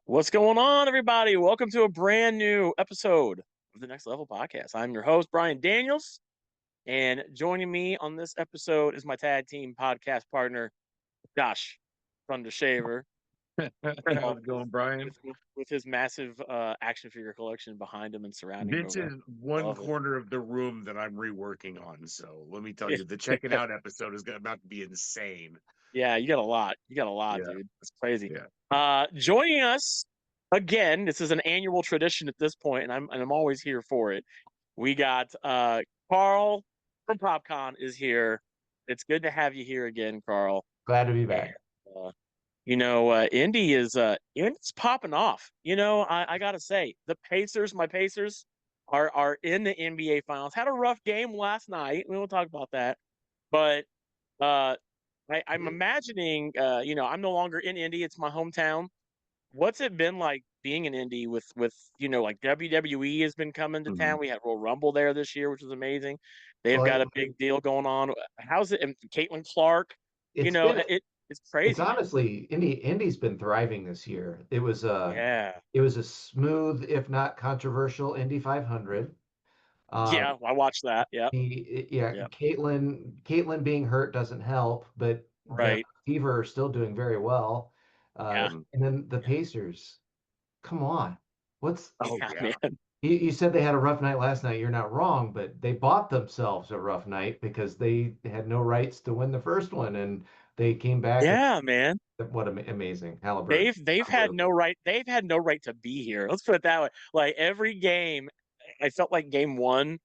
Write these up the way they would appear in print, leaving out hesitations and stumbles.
What's going on, everybody? Welcome to a brand new episode of the Next Level Podcast. I'm your host, Brian Daniels, and joining me on this episode is my tag team podcast partner, Josh Thunder Shaver, How's it going, Brian? with his massive action figure collection behind him and surrounding him This over. is one Love it. corner of the room that I'm reworking on. So let me tell you, the check it out episode is about to be insane. Yeah, you got a lot. You got a lot, Yeah, dude. It's crazy. yeah. Joining us again. This is an annual tradition at this point, and I'm always here for it. We got Carl from PopCon is here. It's good to have you here again, Carl. Glad to be And, back. uh, Indy is it's popping off. I gotta say, my Pacers are in the NBA Finals. Had a rough game last night. We won't talk about that, but uh, I'm imagining. I'm no longer in Indy. It's my hometown. What's it been like being in Indy with like WWE has been coming to Mhm. town. We had Royal Rumble there this year, which was amazing. They've got Well, a big deal going on. How's it? And Caitlin Clark, it's been it's it's crazy, man. honestly Indy's been thriving this year. Yeah, It was a smooth, if not controversial, Indy 500. yeah. I watched that. Yeah, Yeah, yeah. Caitlin being hurt doesn't help, but the Right. Fever are still doing very well. Yeah, And then the Pacers, come on, what's Oh yeah, yeah, man. you said they had a rough night last night. You're not wrong, but they bought themselves a rough night because they had no rights to win the first one, and they came back and Yeah, man. what amazing Halliburton. They've had no Unbelievable. right. They've had no right to be here. Let's put it that way. Like every game, I felt like game one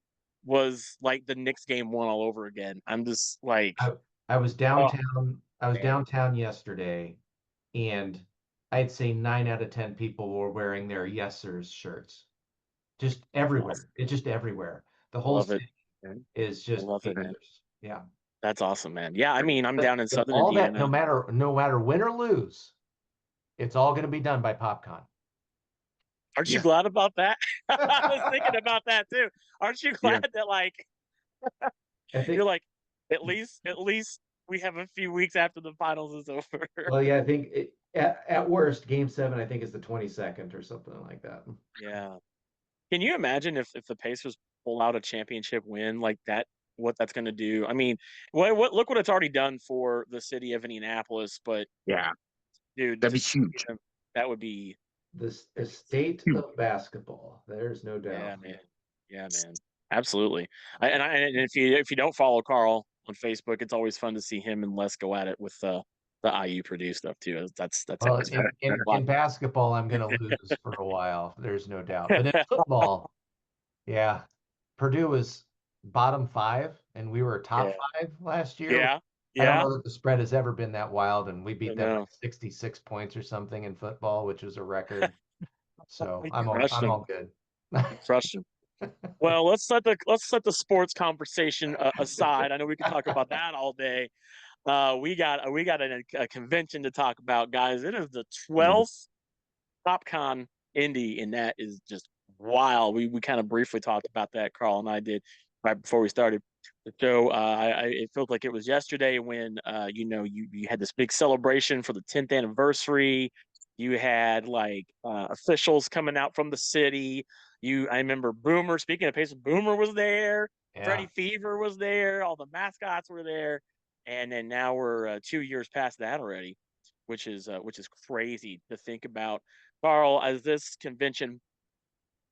was like the Knicks game one all over again. I'm just like, I, I was oh downtown. I was man. downtown yesterday, and I'd say 9 out of 10 people were wearing their Yes Sirs shirts. Just That's awesome. everywhere. It's just everywhere. The I whole love it. city is I just love it, man. Pacers. Yeah. That's awesome, man. Yeah, I mean, I'm down in But Southern all that, Indiana. no matter win or lose, it's all going to be done by PopCon. Aren't you yeah. glad about that? I was thinking about that too. Aren't you Yeah. glad that like I you're think, like at least we have a few weeks after the finals is over. well, yeah, I think at worst, Game 7, I think is the 22nd or something like that. Yeah. Can you imagine if the Pacers pull out a championship win like that? What that's going to do? I mean, what look what it's already done for the city of Indianapolis. But Yeah, dude, that'd to be see huge. them, that would be The that'd be state Huge. of basketball. There's no yeah, doubt. man. Yeah, man. Absolutely. And if you don't follow Carl on Facebook, it's always fun to see him and Les go at it with the IU Purdue stuff too. That's Well, always fun. A lot. in basketball, I'm going to lose for a while. There's no doubt. But in football, yeah, Purdue was bottom five, and we were top Yeah. five last year. Yeah. I don't Yeah. know that the spread has ever been that wild, and we I beat them by know. 66 points or something in football, which was a record. So We crushed I'm them. all good. We crushed them. Well, let's set the sports conversation aside. I know we could talk about that all day. We got a convention to talk about, guys. It is the Mhm. 12th PopCon Indy, and that is just wild. We kind of briefly talked about that, Carl and I did right before we started the show. It felt like it was yesterday when you had this big celebration for the 10th anniversary. You had like officials coming out from the city. I remember Boomer. Speaking of Pacers, Boomer was there. Freddie Yeah. Fever was there. All the mascots were there, and then now we're 2 years past that already, which is crazy to think about. Carl, as this convention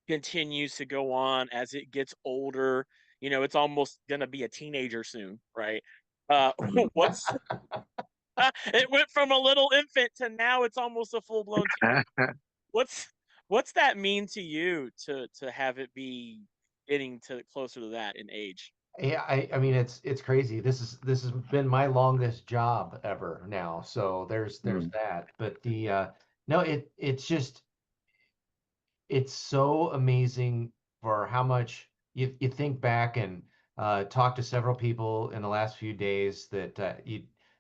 continues to go on, as it gets older, it's almost gonna be a teenager soon, right? Mhm. What's it went from a little infant to now it's almost a full blown teen. What's what's that mean to you to have it be getting to closer to that in age? Yeah, I mean it's crazy. This has been my longest job ever now. So there's Mhm. that. But the no, it's just it's so amazing for how much you think back and talk to several people in the last few days that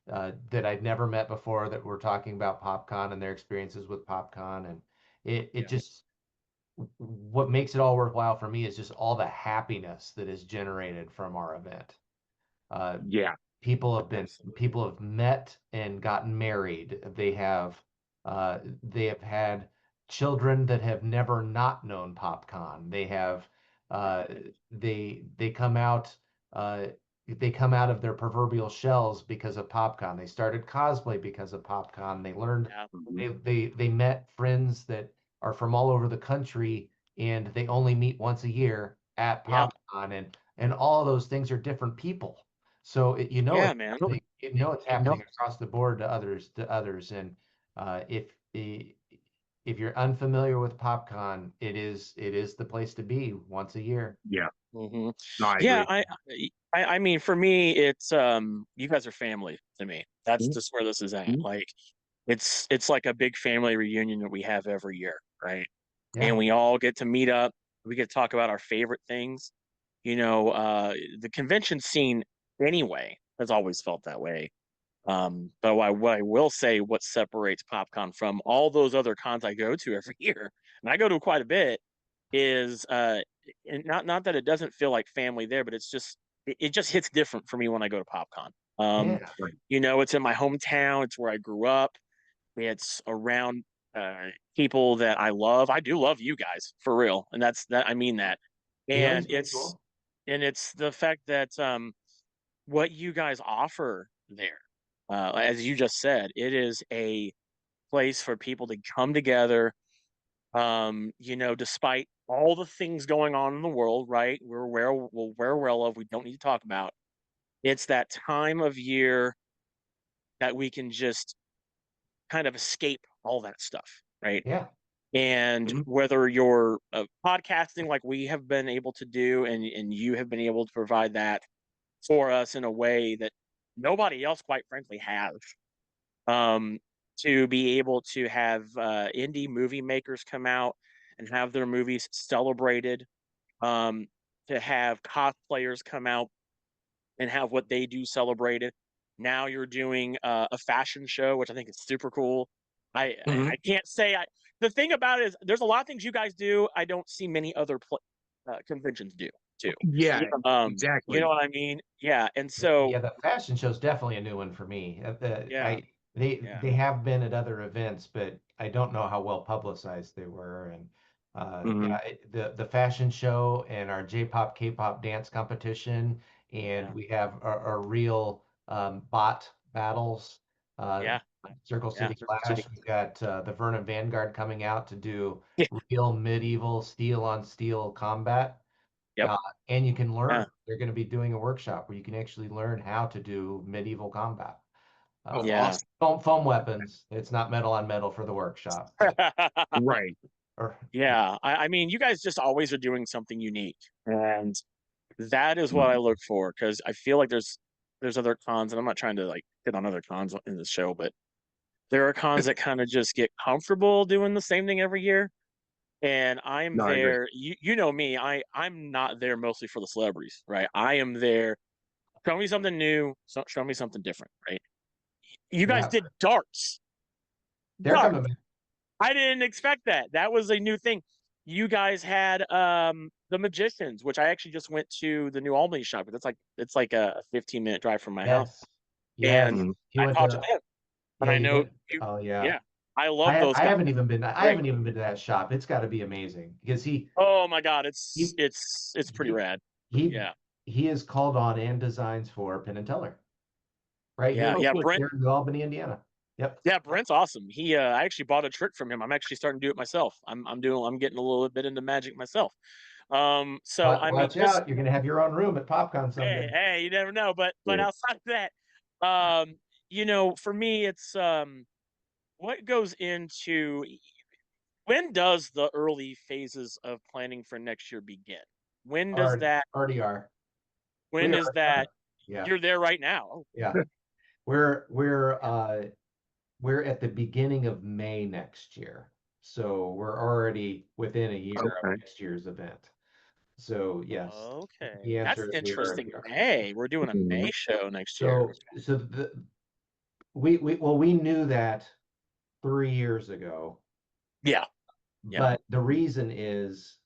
I'd never met before that were talking about PopCon and their experiences with PopCon, and it Yeah, just what makes it all worthwhile for me is just all the happiness that is generated from our event. Uh, Yeah, absolutely. people have met and gotten married. They have had children that have never not known PopCon. They have they come out uh, they come out of their proverbial shells because of PopCon. They started cosplay because of PopCon. They learned Yeah. they met friends that are from all over the country and they only meet once a year at Yep. PopCon and all of those things are different people. So you know Yeah, it's man. happening, you know it's happening across the board to others and if you're unfamiliar with PopCon, it is the place to be once a year. Yeah. Hmm. No, I Yeah, agree. I mean, for me, it's you guys are family to me. That's Mhm. just where this is at. Mhm. Like, it's like a big family reunion that we have every year, right? And Yeah, we all get to meet up. We get to talk about our favorite things. You know, the convention scene anyway has always felt that way. But what I will say, what separates PopCon from all those other cons I go to every year, and I go to quite a bit, is and not that it doesn't feel like family there, but it just hits different for me when I go to PopCon. yeah, Right. You know, it's in my hometown, it's where I grew up, it's around people that I love. I do love you guys for real, and I mean that. we always And be cool. it's the fact that what you guys offer there, as you just said, it is a place for people to come together. You know, despite all the things going on in the world, right? We're well of. We don't need to talk about. It's that time of year that we can just kind of escape all that stuff, right? Yeah, And Mhm. whether you're podcasting like we have been able to do, and you have been able to provide that for us in a way that nobody else, quite frankly, has. Um, to be able to have indie movie makers come out and have their movies celebrated, um, to have cosplayers come out and have what they do celebrated. Now you're doing a fashion show, which I think is super cool. Mhm. I can't say I. The thing about it is, there's a lot of things you guys do I don't see many other conventions do too. Yeah, You know exactly. what I mean? Yeah, and so yeah. The fashion show is definitely a new one for me. yeah, yeah, They have been at other events, but I don't know how well publicized they were. And Mhm. yeah, the fashion show and our J-pop, K-pop dance competition, and yeah, we have our real bot battles. Uh, yeah, Circle yeah, City Clash. We've got the Vernon Vanguard coming out to do real medieval steel on steel combat. yep, Uh, and you can yeah, learn. They're going to be doing a workshop where you can actually learn how to do medieval combat. Oh, yeah. awesome. Foam weapons. It's not metal on metal for the workshop, but Right. or yeah, Yeah, I mean, you guys just always are doing something unique, and that is what I Mhm. look for because I feel like there's other cons, and I'm not trying to like hit on other cons in the show, but there are cons that kind of just get comfortable doing the same thing every year. And I'm No, I agree. there. You know me. I'm not there mostly for the celebrities, right? I am there. Show me something new. Show me something different, right? You guys yeah, did darts. they're Darts. coming back. I didn't expect that. That was a new thing. You guys had the Magicians, which I actually just went to the New Albany shop. But it's like a 15-minute drive from my house, Yes, yes. and Mhm. You I went talked to to them, and yeah, I you know went. you. Oh yeah. Yeah, I love those I guys. haven't even been. I Great. haven't even been to that shop. It's got to be amazing because Oh my God, he it's pretty he rad. he Yeah, he is called on and designs for Penn and Teller right yeah, here Oh, yeah. cool. Brent, here in New Albany, Indiana. Yep. yeah, Brent's awesome. I actually bought a trick from him. I'm actually starting to do it myself. I'm getting a little bit into magic myself. So I mean, Watch just out. You're going to have your own room at PopCon hey, someday. hey, you never know. But Yeah. outside of that, um, you know, for me, it's what goes into when does the early phases of planning for next year begin? When does Already, that? already are. When We is already that? are. Yeah. You're there right now. Oh, Yeah. We're we're uh we're at the beginning of May next year. So we're already within a year of Okay. next year's event. So yes, the okay, that's answer is we interesting. already are. May we're doing a Mhm. May show next year. So we knew that 3 years ago. Yeah, yeah. But the reason is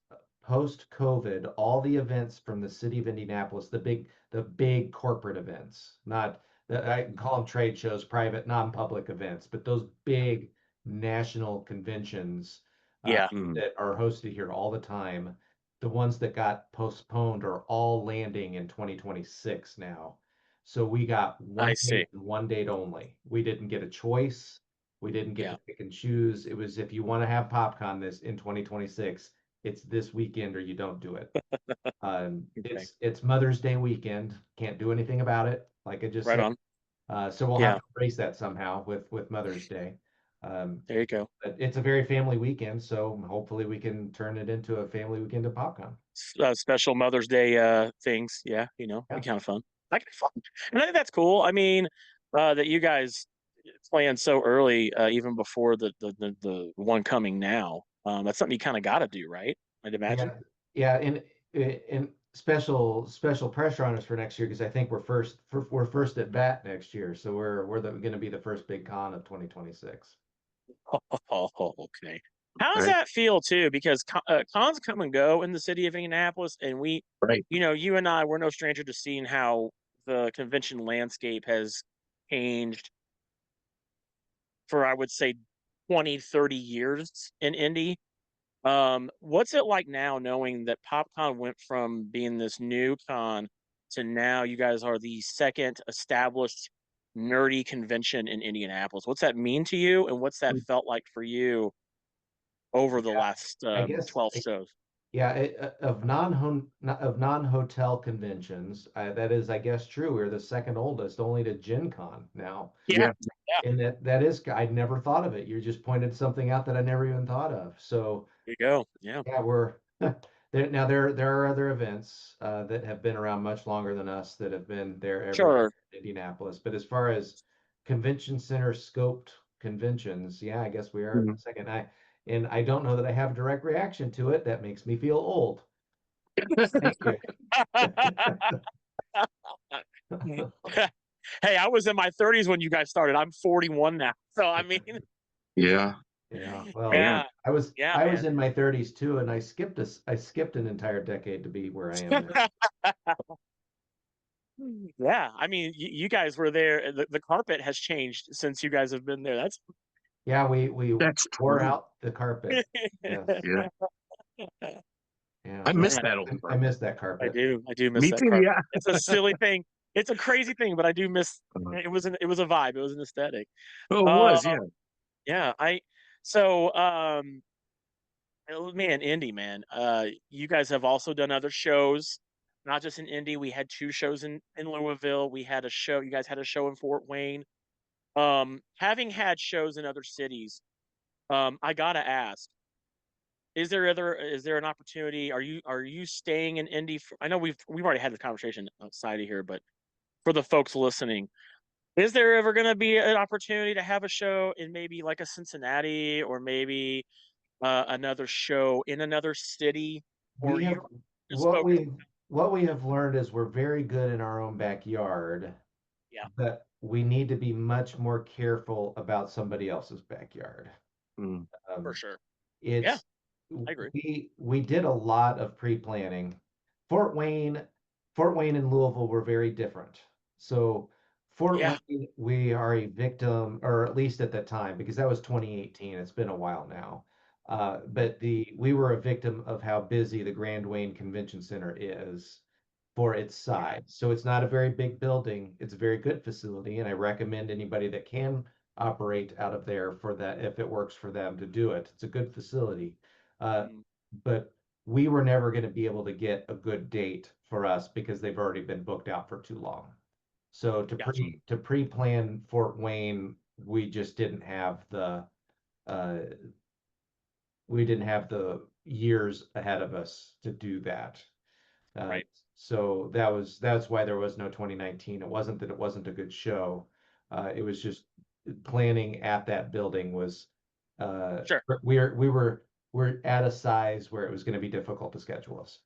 post COVID, all the events from the city of Indianapolis, the big corporate events, not I call them trade shows, private, non-public events, but those big national conventions Yeah. that are hosted here all the time. The ones that got postponed are all landing in 2026 now. So we got I one see. date and one date only. We didn't get a choice. We didn't get Yeah. to pick and choose. It was if you want to have PopCon this in 2026, it's this weekend or you don't do it. Okay. It's Mother's Day weekend. Can't do anything about it, like I just Right said. on. So we'll have Yeah. to embrace that somehow with Mother's Day. Um, There you go. but it's a very family weekend, so hopefully we can turn it into a family weekend of PopCon. Special Mother's Day things. Yeah, be Yeah. kind of fun. That could be fun, and I think that's cool. I mean, that you guys plan so early, even before the one coming now. That's something you kind of got to do, right? I'd imagine. Yeah, yeah, and special pressure on us for next year because I think we're first at bat next year, so we're going to be the first big con of 2026. Oh, okay. How does Right. that feel too? Because cons come and go in the city of Indianapolis, and Right. you and I, we're no stranger to seeing how the convention landscape has changed for, I would say, 20, 30 years in Indy. What's it like now knowing that PopCon went from being this new con to now you guys are the second established nerdy convention in Indianapolis? What's that mean to you, and what's that felt like for you over the Yeah, last I guess 12 shows? yeah, of non-hotel conventions, that is, I guess, true. We're the second oldest, only to Gen Con now. Yeah, Yeah. yeah, And that is, I'd never thought of it. You just pointed something out that I never even thought of. So there you go. Yeah, yeah, we're there are other events that have been around much longer than us that have been there every year sure. in Indianapolis. But as far as convention center scoped conventions, yeah, I guess we are Mhm. second. I don't know that I have a direct reaction to it. That makes me feel old. Thank you. Hey, I was in my 30s when you guys started. I'm 41 now. So, I mean, Yeah. Yeah, well, Yeah. yeah, yeah, I was man. in my 30s too, and I skipped an entire decade to be where I am now. Yeah, I mean, you guys were there. The carpet has changed since you guys have been there. That's Yeah, we That's wore true. out the carpet. Yes, Yeah. yeah, I miss man, that old I carpet. miss that I carpet. do. I do miss Me that too. carpet. Yeah. It's a silly thing. It's a crazy thing, but I do miss. Uh, It was a vibe. It was an aesthetic. oh, it Uh, was. Yeah. yeah. So man, Indy, man. You guys have also done other shows, not just in Indy. We had two shows in Louisville. We had a show. You guys had a show in Fort Wayne. Having had shows in other cities, I gotta ask: is there an opportunity? Are you staying in Indy? I know we've already had the conversation outside of here, but for the folks listening, is there ever going to be an opportunity to have a show in maybe like a Cincinnati, or maybe another show in another city, We or have you just what focus? we have learned is we're very good in our own backyard, Yeah, but we need to be much more careful about somebody else's backyard. Mm. for Um, sure. Yeah, it's I agree. we did a lot of pre-planning. Fort Wayne, Fort Wayne and Louisville were very different. So Fort Yeah, Wayne, we are a victim, or at least at that time, because that was 2018. It's been a while now. But we were a victim of how busy the Grand Wayne Convention Center is for its yeah, size. So it's not a very big building. It's a very good facility, and I recommend anybody that can operate out of there for that if it works for them to do it. It's a good facility. Uh, mm, but we were never going to be able to get a good date for us because they've already been booked out for too long. So gotcha. to pre-plan Fort Wayne, uh, we didn't have the years ahead of us to do that. Uh, Right. so that's why there was no 2019. It wasn't that it wasn't a good show. It was just planning at that building was Sure. we're at a size where it was going to be difficult to schedule us.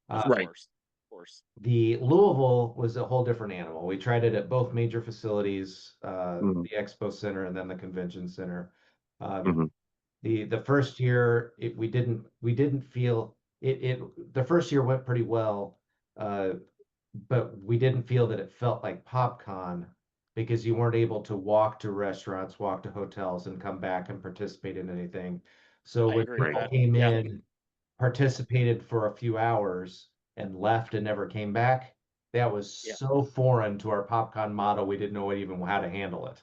Of Right. course. Of course. The Louisville was a whole different animal. We tried it at both major facilities, Mm. the Expo Center and then the Convention Center. Um, Hmm. the first year we didn't feel the first year went pretty well, uh, but we didn't feel that it felt like PopCon because you weren't able to walk to restaurants, walk to hotels, and come back and participate in anything. So I when agree. people came Yeah, in, participated for a few hours and left and never came back, that was yeah, so foreign to our PopCon model, we didn't know even how to handle it.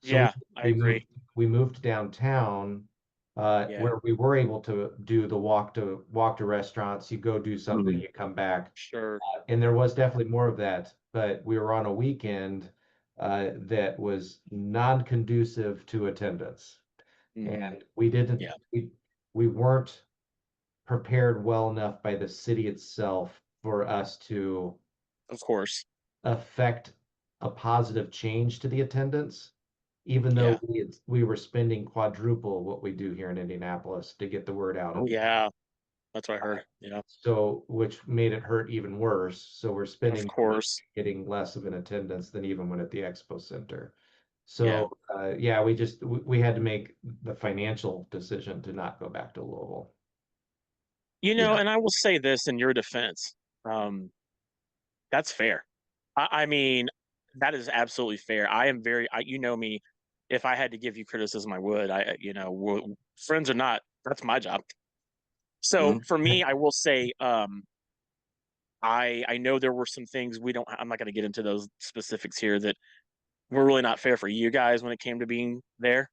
So yeah. I we agree. moved downtown, Yeah, where we were able to do the walk to restaurants. You go do something, Mhm. you come back, sure. and there was definitely more of that. But we were on a weekend that was non-conducive to attendance, Hmm. and we didn't Yeah, we weren't prepared well enough by the city itself for us to of course. affect a positive change to the attendance, even though Yeah. we were spending quadruple what we do here in Indianapolis to get the word out. Oh, yeah. That's what I heard. Yeah, So, which made it hurt even worse. So we're of spending more money course. getting less of an attendance than even when at the expo center. Yeah. So, yeah, we had to make the financial decision to not go back to Louisville. Yeah. And I will say this in your defense. Um, that's fair. I mean, that is absolutely fair. I am very, you know me. If I had to give you criticism, I would. Friends or not, that's my job. So Mhm. for me, I will say, I know there were some things we don't. I'm not going to get into those specifics here that were really not fair for you guys when it came to being there,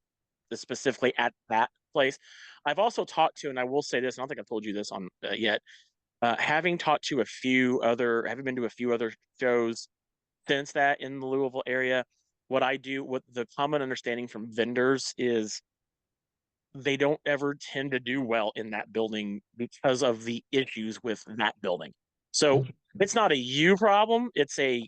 specifically at that place. I've also talked to, and I will say this. I don't think I've told you this on yet. Having been to a few other shows since that in the Louisville area, what the common understanding from vendors is they don't ever tend to do well in that building because of the issues with that building. So it's not a you problem, it's a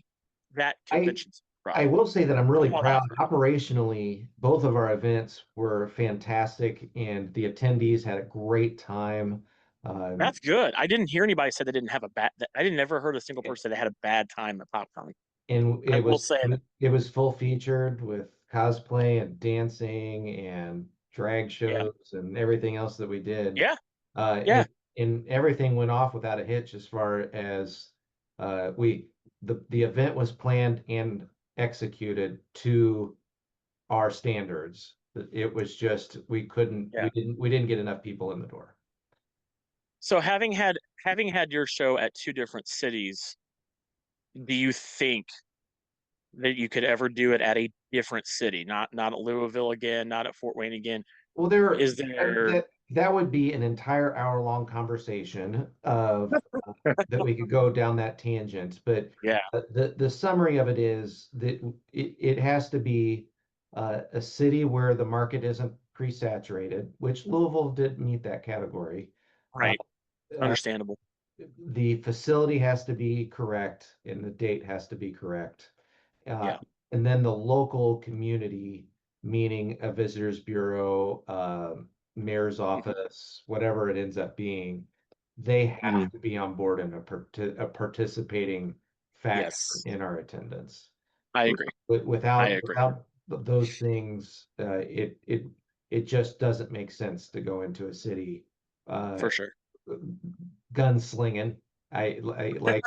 that I convention's I problem will say that I'm from really what I've proud. heard. Operationally, both of our events were fantastic, and the attendees had a great time. Um, That's good. I didn't hear anybody say they didn't have a bad. I didn't ever heard a single person that had a bad time at PopCon. and I will say that. it was full featured with cosplay and dancing and drag Yeah, shows and everything else that we did. yeah, Uh, yeah. and and everything went off without a hitch as far as we the event was planned and executed to our standards. It was just Yeah. we didn't get enough people in the door. So having had your show at two different cities, do you think that you could ever do it at a different city? Not at Louisville again, not at Fort Wayne again. Well, there Is there? that would be an entire hour-long conversation of that we could go down that tangent. But Yeah, the summary of it is that it has to be a city where the market isn't pre-saturated, which Louisville did meet that category. Uh, right. uh, Understandable. the facility has to be correct and the date has to be correct. Uh, Yeah. and then the local community, meaning a visitors bureau, mayor's Mhm. office, whatever it ends up being, they have Mhm. to be on board and a participating factor Yes, in our attendance. I agree. I agree Without those things, it just doesn't make sense to go into a city uh, for sure. gunslinging. Like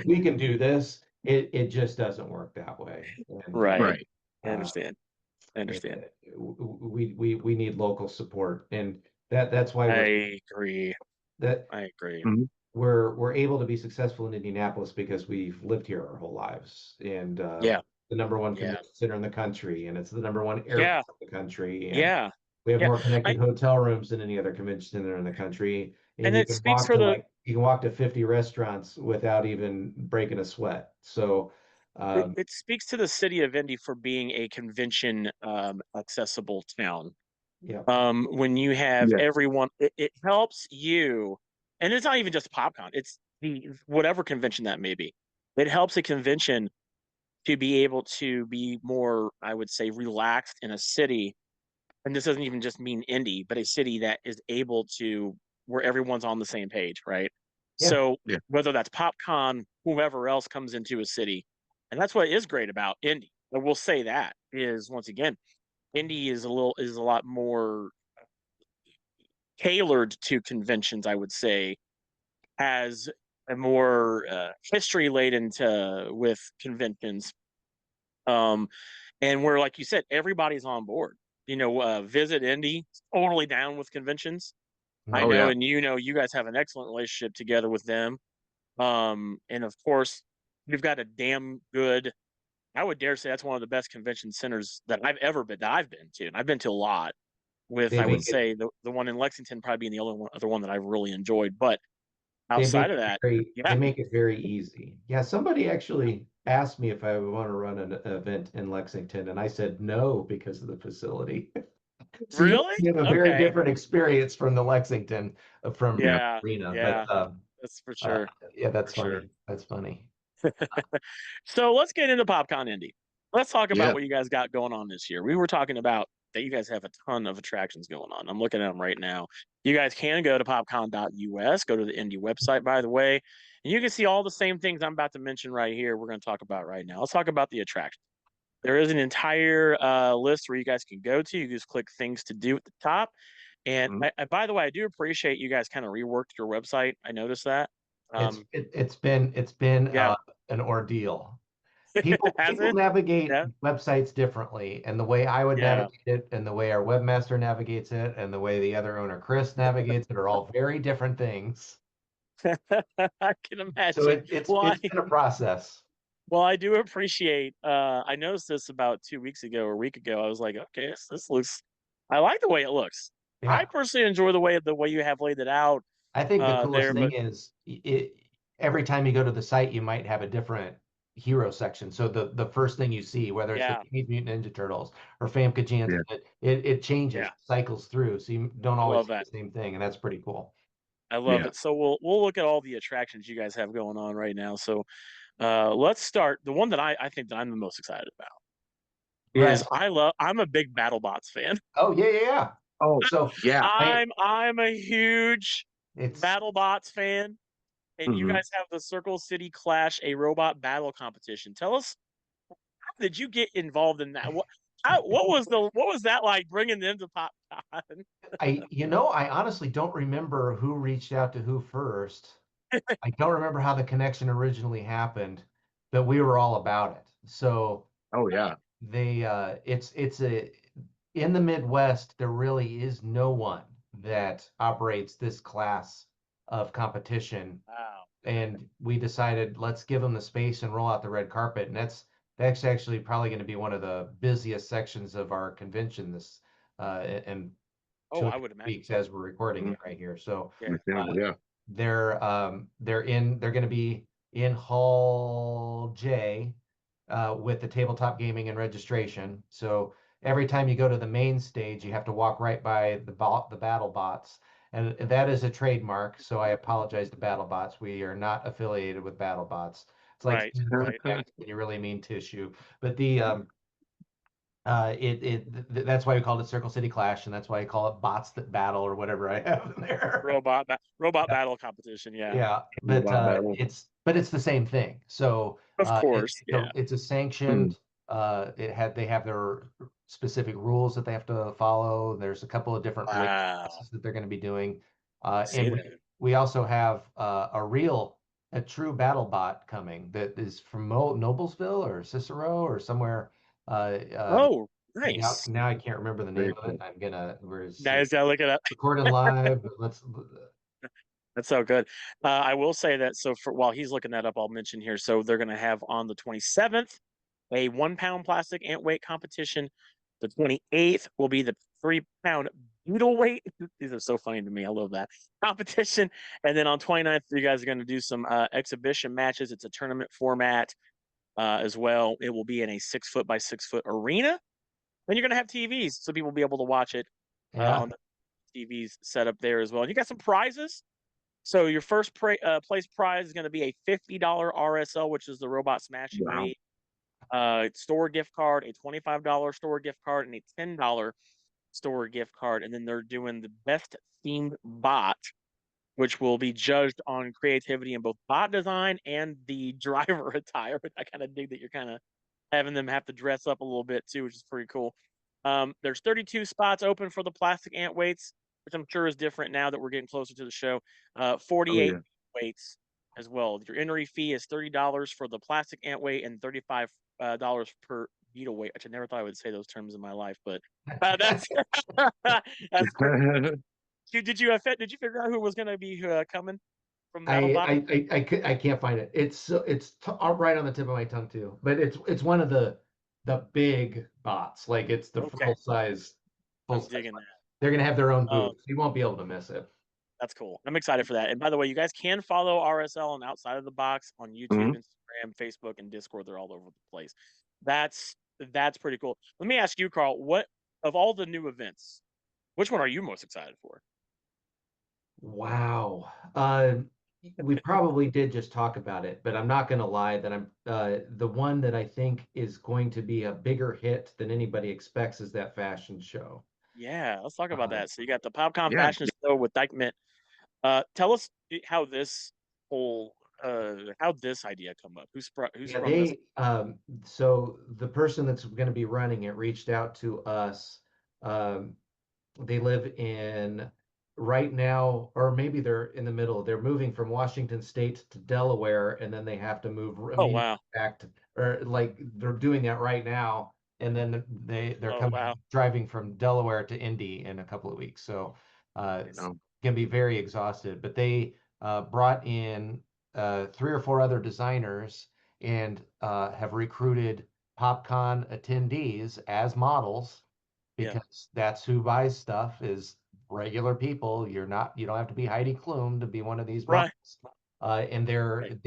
we can do this. It just doesn't work that way. And Right. Right. I uh, understand. I it, understand. we need local support, and that's why I agree. that I agree. Mhm. we're able to be successful in Indianapolis because we've lived here our whole lives, and Yeah. the number one Yeah. convention center in the country, and it's the number one Yeah. airport in the country, and Yeah. we have Yeah. more connected I hotel rooms than any other convention center in the country. And and you it can speaks walk for to the you can walk to 50 restaurants without even breaking a sweat. So, it, um, it speaks to the city of Indy for being a convention accessible town. yeah, When you have Yeah. everyone, it helps you, and it's not even just PopCon, it's the whatever convention that may be. It helps a convention to be able to be more, I would say, relaxed in a city. And this doesn't even just mean Indy, but a city that is able to where everyone's on the same page, right? yeah, So Yeah. whether that's PopCon, whoever else comes into a city, and that's what is great about Indy. I will say that is once again, Indy is a lot more tailored to conventions, I would say, has a more history laden to with conventions. Um, and where, like you said, everybody's on board. visit Indy. Totally down with conventions. I Oh Mhm. know, yeah. and you guys have an excellent relationship together with them. And of course, you've got a damn good. I would dare say that's one of the best convention centers that I've ever been. That I've been to, and I've been to a lot. With They I would make it say the one in Lexington probably being the only one, other one that I've really enjoyed. But they outside make of it that, very yeah, they make it very easy. Yeah, somebody actually asked me if I would want to run an event in Lexington, and I said no because of the facility. So really, you have a very okay, different experience from the Lexington from Yeah. yeah, Arena, but yeah, that's for uh, sure, yeah, that's for sure. funny. That's funny. So let's get into PopCon Indy. Let's talk about Yeah. what you guys got going on this year. We were talking about that you guys have a ton of attractions going on. I'm looking at them right now. You guys can go to popcon.us, go to the Indy website, by the way, and you can see all the same things I'm about to mention right here. We're going to talk about right now. Let's talk about the attractions. There is an entire list where you guys can go to. You just click things to do at the top. And Mhm. by the way, I do appreciate you guys kind of reworked your website. I noticed that. It's Um, it, it's been yeah, an ordeal. People has it? navigate Yeah, websites differently, and the way I would yeah. navigate it, and the way our webmaster navigates it, and the way the other owner Chris navigates it are all very different things. I can So imagine. it, it's Well, I it's been a process. well, I do appreciate. I noticed this about 2 weeks ago or a week ago. I was like, okay, this looks. I like the way it looks. I Yeah, personally enjoy the way you have laid it out I think the coolest there. thing But is every time you go to the site, you might have a different hero section. So the first thing you see, whether it's the yeah, Teenage Mutant Ninja Turtles or Famke Yeah. Janssen, it changes, yeah, cycles through, so you don't I always love see that. the same thing, and that's pretty cool. I love Yeah. it. So we'll look at all the attractions you guys have going on right now. So let's start. The one that I think that I'm the most excited about is Right. I'm a big BattleBots fan. Oh yeah, yeah, yeah. Oh So yeah. I I'm a huge it's BattleBots fan, and you Hmm. guys have the Circle City Clash, a robot battle competition. Tell us, how did you get involved in that? What was that like bringing them to PopCon? I honestly don't remember who reached out to who first. I don't remember how the connection originally happened, but we were all about it. So Oh yeah. it's a in the Midwest, there really is no one that operates this class of competition. Wow. And we decided let's give them the space and roll out the red carpet. And that's actually probably going to be one of the busiest sections of our convention this in Oh, two or I three would imagine weeks so. as we're recording Mhm. it right here. So Yeah. Understandable. Yeah. they're going to be in Hall J with the tabletop gaming and registration. So every time you go to the main stage, you have to walk right by the battle bots. And that is a trademark, so I apologize to BattleBots. We are not affiliated with BattleBots. It's like Right. saying Right. Kleenex when you really mean tissue. But that's why we called it Circle City Clash, and that's why I call it Bots That Battle or whatever I have in there. Robot battle competition. Yeah. Yeah, but Robot battle. it's the same thing. So Of course. Yeah. it's a Mm. sanctioned. They have their specific rules that they have to follow. There's a couple of different race Wow. classes that they're going to be doing, See and that. we also have a true battle bot coming that is from Noblesville or Cicero or somewhere. Oh, Now nice. now I can't remember the name Very of it. cool. I'm gonna where's Guys, gotta look it up. recording live. But let's That's so good. I will say that. So for while he's looking that up, I'll mention here. So they're going to have on the 27th a 1 pound plastic ant weight competition. The 28th will be the 3 pound beetle weight. These are so funny to me. I love that competition. And then on 29th, you guys are going to do some exhibition matches. It's a tournament format as well. It will be in a 6 foot by 6 foot arena. Then you're going to have TVs so people will be able to watch it yeah. on the TVs set up there as well. And you got some prizes. So your first place prize is going to be a $50 RSL, which is the Robot Smashing Wow. Weight store gift card, a $25 store gift card, and a $10 store gift card. And then they're doing the best themed bot, which will be judged on creativity in both bot design and the driver attire. I kind of dig that you're kind of having them have to dress up a little bit too, which is pretty cool. There's 32 spots open for the plastic ant weights, which I'm sure is different now that we're getting closer to the show. Oh 48 yeah. weights as well. Your entry fee is $30 for the plastic ant weight and $35 per needle-weight, which I never thought I would say those terms in my life, but that's that's pretty. Did you figure out who was going to be coming from Battle Box? I can't find it. Right on the tip of my tongue too. But it's one of the big bots. Like it's the Okay, full I'm size. digging that. They're gonna have their own Um, booth. You won't be able to miss it. That's cool. I'm excited for that. And by the way, you guys can follow RSL on Outside of the Box on YouTube, Mhm. Instagram, Facebook, and Discord. They're all over the place. That's pretty cool. Let me ask you, Carl, what of all the new events, which one are you most excited for? Wow. We probably did just talk about it, but I'm not gonna lie that I'm the one that I think is going to be a bigger hit than anybody expects is that fashion show. Yeah, let's talk about Uh, that. So you got the PopCon Yeah. Fashion Show with Dyke Mint. Tell us how this whole how this idea come up. Who's Yeah, from this? so the person that's going to be running it reached out to us. Um, they live in right now, or maybe they're in the middle. They're moving from Washington State to Delaware, and then they have to move Oh immediately wow. back to, or like they're doing that right now, and then they're Oh coming wow. driving from Delaware to Indy in a couple of weeks. So it's No. going to be very exhausted. But they brought in 3 or 4 other designers and have recruited PopCon attendees as models Yeah. because that's who buys stuff is regular people. You don't have to be Heidi Klum to be one of these Right. models. And Right.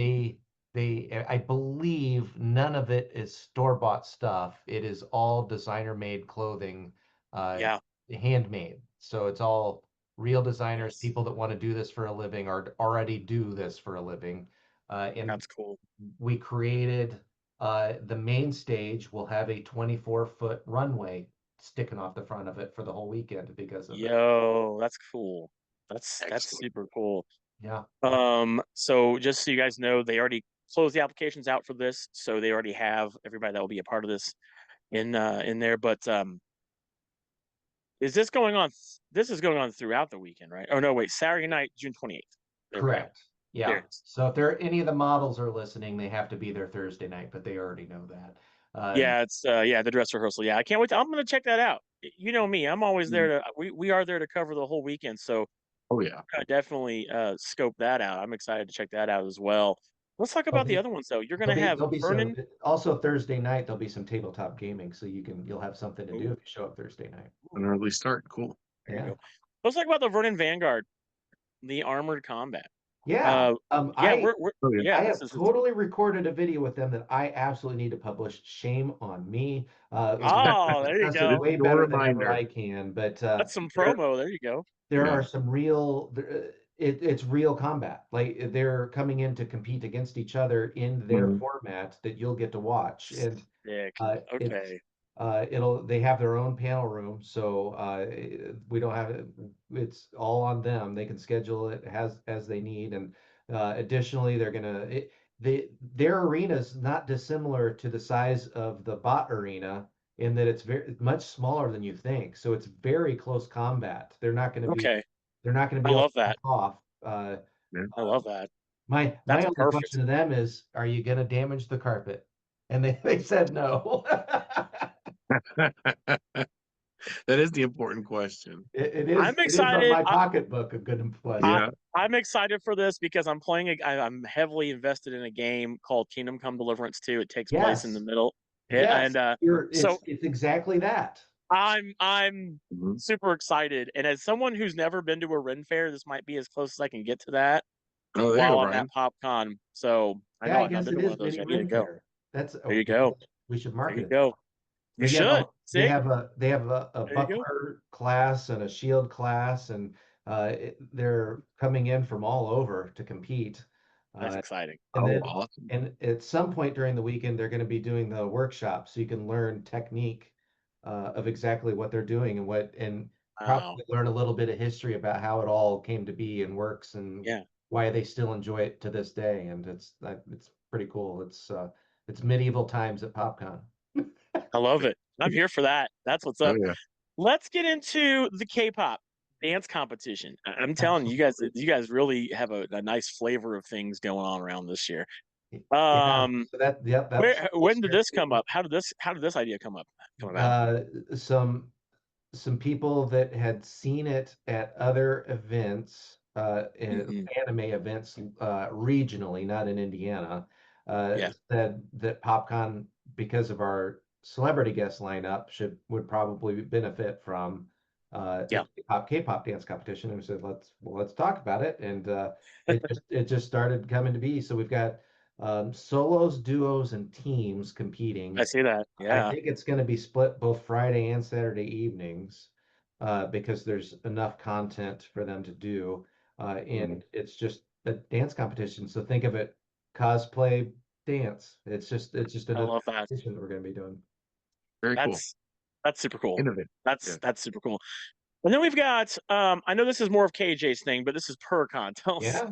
I believe none of it is store-bought stuff. It is all designer-made clothing, uh, Yeah. handmade. So it's all real designers, Yes. people that want to do this for a living or already do this for a living. And That's cool. we created the main stage will have a 24-foot runway sticking off the front of it for the whole weekend because of it. Yo, that's cool. That's Excellent. super cool. Yeah. So just so you guys know, they already closed the applications out for this, so they already have everybody that will be a part of this in there. But is this going on? This is going on throughout the weekend, right? Oh no, wait, Saturday night, June 28th. There we go. Correct. There Yeah. it is. So if any of the models are listening, they have to be there Thursday night, but they already know that. Yeah, it's yeah, the dress rehearsal. Yeah, I can't wait. I'm gonna check that out. You know me, I'm always there Mhm. to. We are there to cover the whole weekend, so Oh yeah. definitely scope that out. I'm excited to check that out as well. Let's talk There'll about the be other ones though. You're gonna have there'll be some Vernon. also Thursday night there'll be some tabletop gaming, so you'll have something to do Ooh, if you show up Thursday night. An early start. Cool. there you Yeah. go. Let's talk about the Vernon Vanguard, the armored combat. Yeah. Yeah, we're Oh yeah. yeah. I This have is totally recorded a video with them that I absolutely need to publish. Shame on me. oh, there you Does it This go. is way your better than ever reminder. I can, but That's some there promo. There you go. there Yeah. are some real it's real combat. Like they're coming in to compete against each other in their Mhm. format that you'll get to watch. And Sick. it's Okay. they have their own panel room, so we don't have it. It's all on them. They can schedule it as they need, and additionally, their arena is not dissimilar to the size of the bot arena in that it's very much smaller than you think. So it's very close combat. Okay. They're not going to I be able to love that. back off. Uh, Yeah. I love that. my That's only perfect. question to them is, are you going to damage the carpet? And they said no. That is the important question. I'm It is on excited. my pocketbook a good I question. Yeah. I'm excited for this because I'm playing. I'm heavily invested in a game called Kingdom Come Deliverance 2. It takes place in the Yes, middle, yes, and so it's exactly that. I'm Mhm. super excited. And as someone who's never been to a Ren fair, this might be as close as I can get to that Oh, there you go, while I'm at Brian. PopCon. So I Yeah, know I I've not guess been it to one is of those mini yet. I need to Ren go. Fair. That's There you go. we should There you market it that go. way. You But yeah, should. See, they have a there you go. buckler class and a shield class, and they're coming in from all over to compete. That's Uh, exciting. and Oh, then awesome. and at some point during the weekend, they're going to be doing the workshop, so you can learn technique of exactly what they're doing and Wow. probably learn a little bit of history about how it all came to be and works and Yeah, why they still enjoy it to this day. And it's pretty cool. It's medieval times at PopCon. I love it. I'm here for that. That's what's Oh up. yeah. Let's get into the K-pop dance competition. I'm telling you, Absolutely. you guys really have a nice flavor of things going on around this year. Yeah. Um, So that's when did this come up? How did this idea come up? Come about? some people that had seen it at other events, Mhm. anime events, regionally, not in Indiana, Yeah. said that PopCon, because of our celebrity guest lineup, would probably benefit from Yeah. a K-pop dance competition. And we said, let's talk about it. And it just started coming to be. So we've got solos, duos, and teams I competing. see that. I Yeah. think it's going to be split both Friday and Saturday evenings, because there's enough content for them to do. And it's just a dance competition. So think of it, cosplay dance. It's just I another love that. competition that we're going to be doing. Very cool. That's super cool. Innovative. That's Yeah. that's super cool. And then we've got I know this is more of KJ's thing, but this is PerCon. Yeah.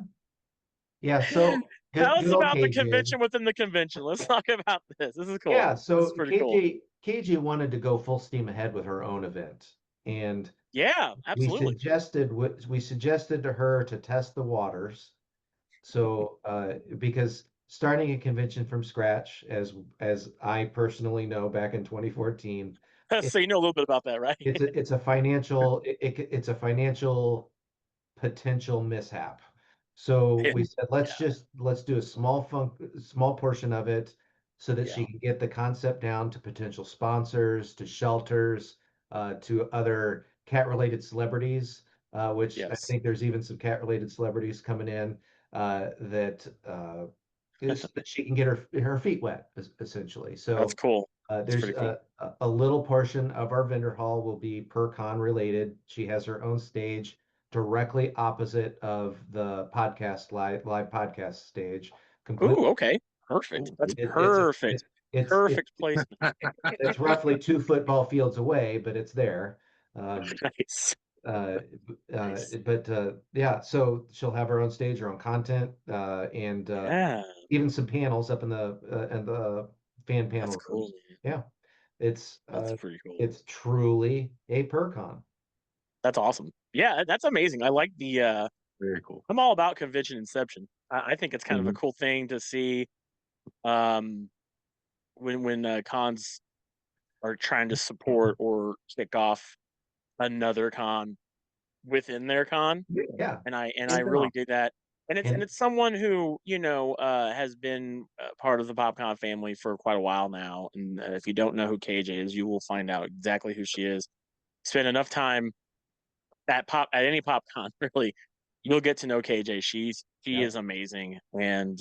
Yeah. So Tell good us old about the KJ. convention within the convention. Let's talk about this. This is cool. Yeah. This is So pretty cool. KJ wanted to go full steam ahead with her own event. And Yeah, absolutely. we suggested to her to test the waters. So, because starting a convention from scratch, as I personally know, back in 2014, it, So you know a little bit about that, right? it's a financial it's a financial potential mishap. So Yeah, we said, let's do a small portion of it so that yeah, she can get the concept down to potential sponsors, to shelters, to other cat-related celebrities, which I yes. think there's even some cat-related celebrities coming in, that is so that she can get her feet wet, essentially. That's So cool. That's there's pretty cool. a little portion of our vendor hall will be PerCon related. She has her own stage directly opposite of the live podcast stage. Ooh, Completely, okay. Perfect. Oh, That's it, perfect. it's Perfect placement. it's roughly 2 football fields away, but it's there. Um, Nice. uh, Nice. but yeah, so she'll have her own stage, her own content, and Yeah, even some panels up in the fan that's panel cool, rooms. man. Yeah, it's That's pretty cool. it's truly a PerCon. That's awesome. Yeah, that's amazing. I like the very cool. I'm all about convention inception. I think it's kind of a Mhm. cool thing to see um when cons are trying to support or kick off another con within their con. Yeah, And I Hands really off. did that. And and it's someone who has been part of the PopCon family for quite a while now. And if you don't know who KJ is, you will find out exactly who she is. Spend enough time at any PopCon, really, you'll get to know KJ. She yeah. is amazing, and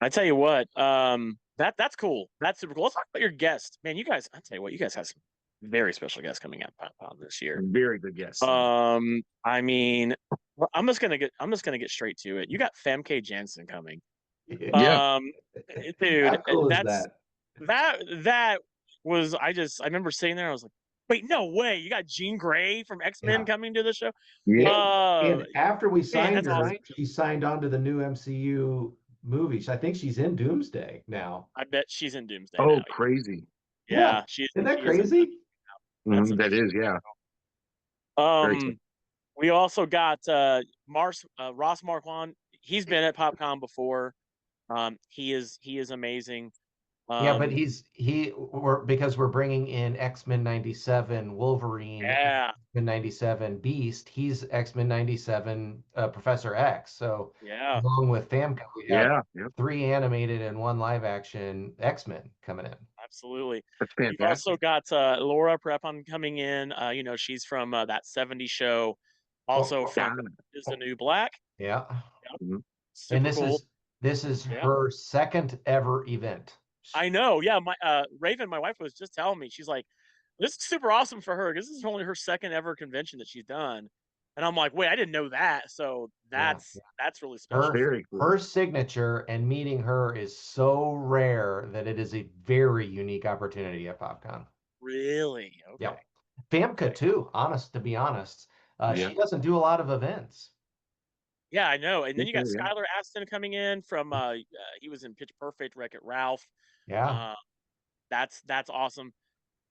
I tell you what, that's cool. That's super cool. Let's talk about your guest, man. You guys, I tell you what, you guys have some very special guests coming out PopCon this year. Very good guess. I mean, well, I'm just gonna get straight to it. You got Femke Jansen coming. Yeah. Um, dude, How cool is that's that? that was I remember sitting there. I was like, wait, no way! You got Jean Grey from X-Men Yeah. coming to the show. Yeah. Uh, And after we man, signed that's her, awesome. she signed on to the new MCU movie. I think she's in Doomsday now. I bet she's in Doomsday Oh, now. crazy. Yeah. Yeah, she is. Isn't that She is in. crazy? That's That amazing. is, yeah. Very cool. We also got Ross Marquand. He's been at PopCon before. He is amazing. Yeah, but Um, because we're bringing in X-Men 97 Wolverine and yeah, X-Men 97 Beast. He's X-Men 97 Professor X. So yeah, along with Famco, we have Yeah. Yeah. 3 animated and 1 live-action X-Men coming in. absolutely. That's You've also fantastic. got Laura Prepon coming in. She's from that '70s show, Oh, also oh, from Is the New Black. yeah. Yeah, Mhm. And super cool. this is Yeah, her second ever event. I know. Yeah, my Raven, my wife was just telling me. She's like, "This is super awesome for her because this is only her second ever convention that she's done." And I'm like, "Wait, I didn't know that." So Yeah. that's really special Her for. Very cool. her signature and meeting her is so rare that it is a very unique opportunity at PopCon. Really? Okay. Yep. Famke Okay. too, to be honest. Yeah. She doesn't do a lot of events. Yeah, I know. And then you got Yeah. Skylar Aston coming in from he was in Pitch Perfect, Wreck-It Ralph. Yeah. Uh that's awesome.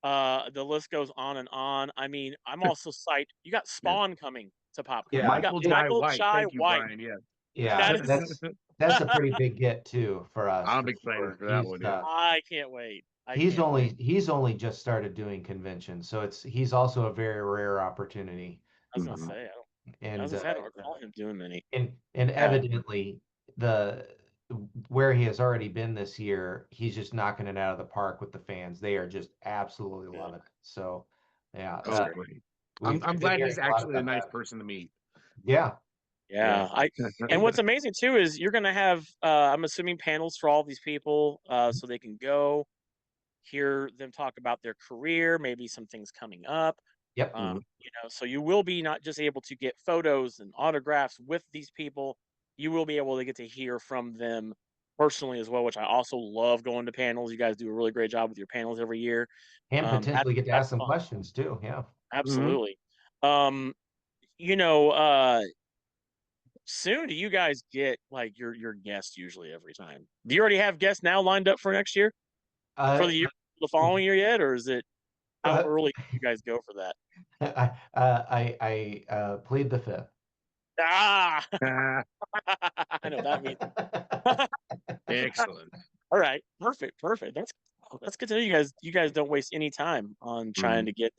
The list goes on and on. I mean, I'm also psyched. You got Yeah. Spawn coming to PopCon. Yeah. You got Michael Jai Michael White. Jai Thank you, White. Brian. Yeah. Yeah, That is that's a pretty big get too for us. I'm For excited sure. for that one. Yeah. I can't wait. I He's can't only wait. he's only just started doing conventions, so he's also a very rare opportunity. I was gonna Mhm. say, I was And gonna say, I don't recall him doing many. and Yeah, evidently the where he has already been this year, he's just knocking it out of the park with the fans. They are just absolutely good. loving it. So yeah, That's Oh, great. great. I'm we've been glad hearing he's a lot actually a about nice that. person to meet. Yeah, Yeah. Yeah, and what's amazing too is you're gonna have, I'm assuming panels for all these people, so they can go hear them talk about their career, maybe some things coming up. yep, Mhm. So you will be not just able to get photos and autographs with these people, you will be able to get to hear from them personally as well, which I also love going to panels. You guys do a really great job with your panels every year. and potentially get to That's ask some fun. questions too. Yeah. Mhm. Absolutely. Um, you know, soon do you guys get like your guests usually every time? Do you already have guests now lined up for next year? For Uh, the following year yet, or is it how uh, early do you guys go for that? I plead the fifth. Ah, I know what that means. Excellent. All right, perfect, perfect. That's good to know. You guys don't waste any time on trying Mhm. to get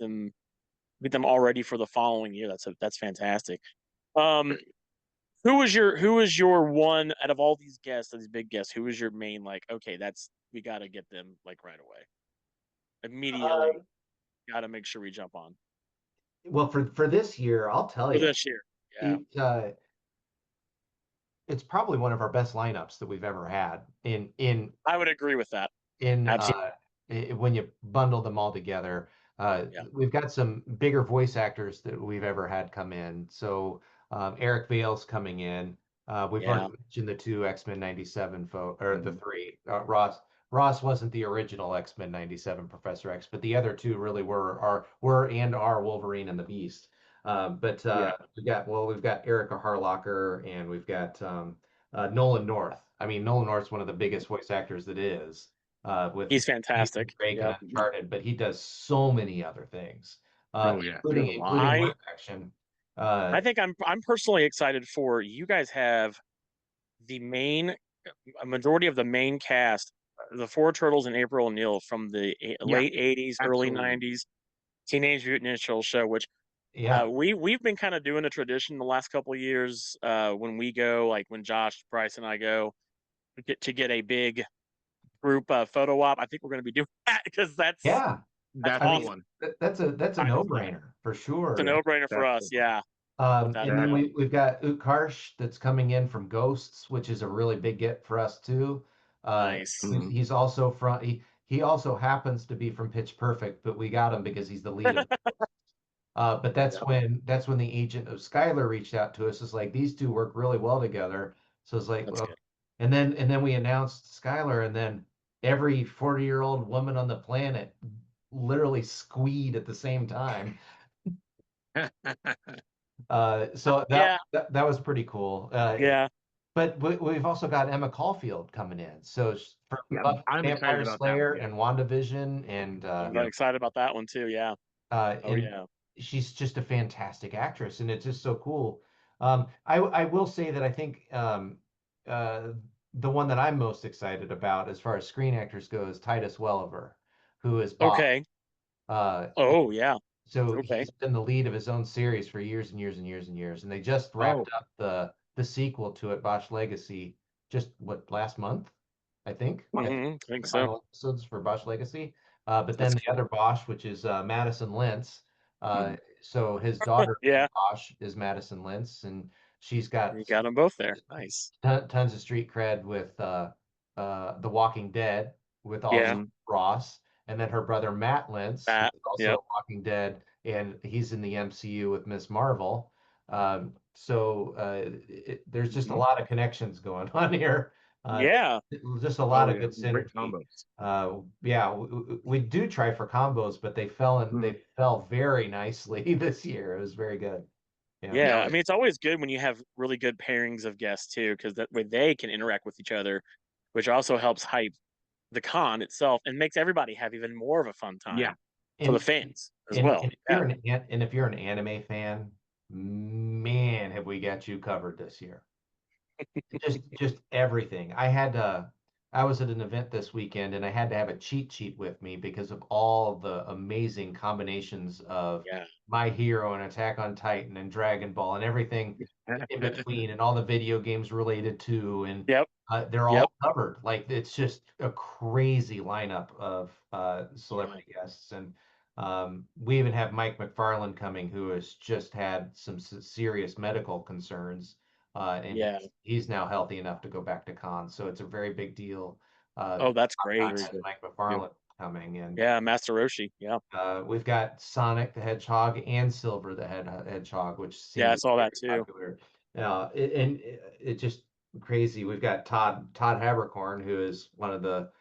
them all ready for the following year. That's fantastic. Um, who was your one out of all these guests, these big guests? Who was your main like? Okay, we got to get them like right away, immediately. Um, Got to make sure we jump on well, for this year, I'll tell for you, this year. Yeah, it it's probably one of our best lineups that we've ever had I would agree with that. in Absolutely. when you bundle them all together. Yeah, We've got some bigger voice actors that we've ever had come in. So Eric Vale's coming in. We've yeah. already mentioned the two X-Men 97 or the Mhm. three. Ross wasn't the original X-Men 97 Professor X, but the other two really were and are Wolverine and the Beast. But Yeah. we've got Erica Harlocker and we've got Nolan North. I mean, Nolan North's one of the biggest voice actors that is with He's Nathan fantastic. Drake and Yep. Uncharted, but he does so many other things, Oh yeah. There's including a lot. including I live action. Uh, I think I'm personally excited for you guys have the main a majority of the main cast, the four turtles and April O'Neil from the Yeah. late '80s, early Absolutely. '90s Teenage Mutant Ninja Turtles show, which yeah, we've been kind of doing a tradition the last couple of years when we go, like when Josh, Bryce, and I go to get a big group photo op. I think we're going to be doing that because that's yeah. that's That's I the mean, awesome. one. that's a Yeah, no-brainer for it's a sure. no brainer for That's the us. one. Yeah, without a And then That's doubt. we've got Utkarsh that's coming in from Ghosts, which is a really big get for us too. Uh, Nice. he's, Mhm. he's also he also happens to be from Pitch Perfect, but we got him because he's the lead of but Yeah, that's when the agent of Skylar reached out to us. It's like these two work really well together. So it's like, that's well, good. and then we announced Skylar, and then every 40-year-old woman on the planet literally squeed at the same time. So Yeah, that was pretty cool. yeah. But we've also got Emma Caulfield coming in. So from Yeah. Buffy I'm excited Vampire about that one. Slayer Yeah. and WandaVision I'm Yeah. excited about that one too. Yeah. Oh and yeah. she's just a fantastic actress, and it's just so cool. I will say that I think uh, the one that I'm most excited about, as far as screen actors go, is Titus Welliver, who is Bosch. Okay. Uh, Oh yeah. so Okay. he's been the lead of his own series for years and years and years and years, and they just Oh. wrapped up the sequel to it, Bosch Legacy, just what last month, I think. I think I think the so. final episodes for Bosch Legacy. But then That's the other cool. Bosch, which is Madison Lintz. Mhm. So his daughter Yeah. Bosch is Madison Lintz, and she's got You got them both there. Nice. tons of street cred with The Walking Dead, with also Yeah. Mhm. Ross, and then her brother Matt Lintz, who's That. also Yep. Walking Dead, and he's in the MCU with Miss Marvel. There's just a Mhm. lot of connections going on here. Uh, Yeah. just a lot Oh of yeah. good Great synergy. combos. Yeah, we do try for combos, but Mhm. they fell very nicely this year. It was very good. Yeah. Yeah. Yeah. Oh I yeah. mean, it's always good when you have really good pairings of guests too, because that way they can interact with each other, which also helps hype the con itself and makes everybody have even more of a fun Yeah. time for the And fans as and well. Yeah. if you're an anime fan, man, have we got you covered this year. just everything. I was at an event this weekend and I had to have a cheat sheet with me because of all the amazing combinations of Yeah. My Hero and Attack on Titan and Dragon Ball and everything in between and all the video games related to, and Yep. they're Yep. all covered. Like it's just a crazy lineup of Yeah. celebrity guests, and we even have Mike McFarland coming, who has just had some serious medical concerns, and Yeah. he's now healthy enough to go back to cons. So it's a very big deal. Oh, that's PopCon great. Very has good. Mike Yep. McFarland coming, and Yeah, Master Roshi. Yeah. we've got Sonic the Hedgehog and Silver the Hedgehog, which Yeah, seem I to be saw very that too. popular. And it just crazy. We've got Todd Haberkorn, who is one of the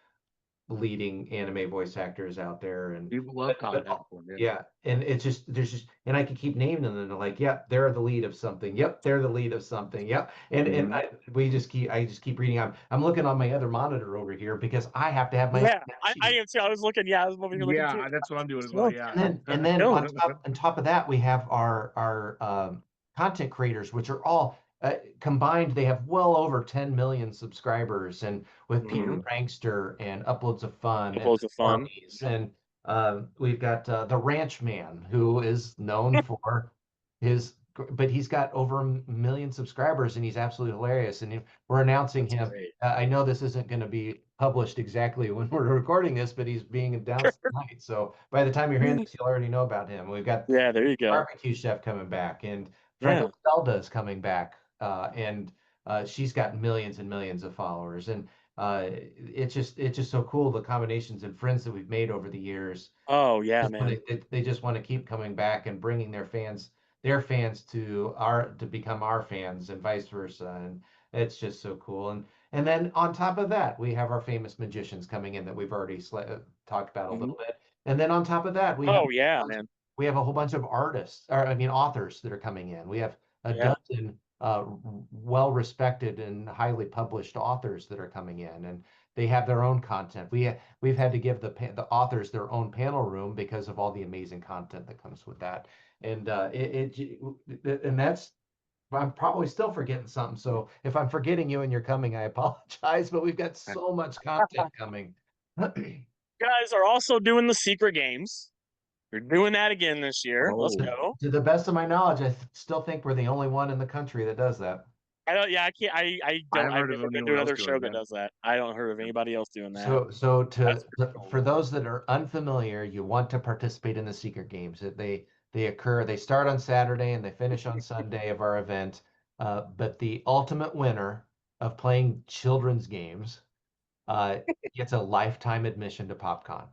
leading anime voice actors out there, and People love but Todd Havercorn, yeah. yeah, and it's just there's just and I could keep naming them, and they're like, yep, they're the lead of something. Yep, they're the lead of something. Yep, and Mhm. I just keep reading. I'm looking on my other monitor over here because I have to have my own Yeah, I sheet. am too. I was looking. Yeah, I was over here looking too. Yeah, that's what I'm doing as well. Well, Yeah. And then killing it. on top of that, we have our content creators, which are all combined. They have well over 10 million subscribers, and with Peter Hmm. Mhm. Prankster and Uploads of Fun and Uploads of fun. Normies, and we've got the Ranch Man, who is known for his, but he's got over a million subscribers, and he's absolutely hilarious. And we're announcing That's him. great. I know this isn't going to be published exactly when we're recording this, but he's being announced tonight. So by the time you're hearing this, you'll already know about him. We've got Yeah, there you go. barbecue chef coming back, and Franco Yeah. Zelda is coming back, and she's got millions and millions of followers, and it's just so cool, the combinations and friends that we've made over the years. Oh yeah, Just man. want they just want to keep coming back and bringing their fans to become our fans and vice versa, and it's just so cool. And then on top of that, we have our famous magicians coming in that we've already talked about a Hmm. little bit. And then on top of that, Oh yeah, man. we have a whole bunch of artists, or I mean authors that are coming in. We have a Yeah. dozen well-respected and highly published authors that are coming in, and they have their own content. We've had to give the authors their own panel room because of all the amazing content that comes with that. And and that's I'm probably still forgetting something. So if I'm forgetting you and you're coming, I apologize. But we've got so much content coming. Guys are also doing the secret games. You're doing that again this year. Let's Oh, go. To the best of my knowledge, I still think we're the only one in the country that does that. I don't. Yeah, I can't. I I don't. haven't I've heard of never been to anyone else another doing show it. that Yeah. does that. I don't heard of anybody else doing that. So That's pretty for cool. those that are unfamiliar, you want to participate in the secret games. They start on Saturday and they finish on Sunday of our event. But the ultimate winner of playing children's games uh, gets a lifetime admission to PopCon.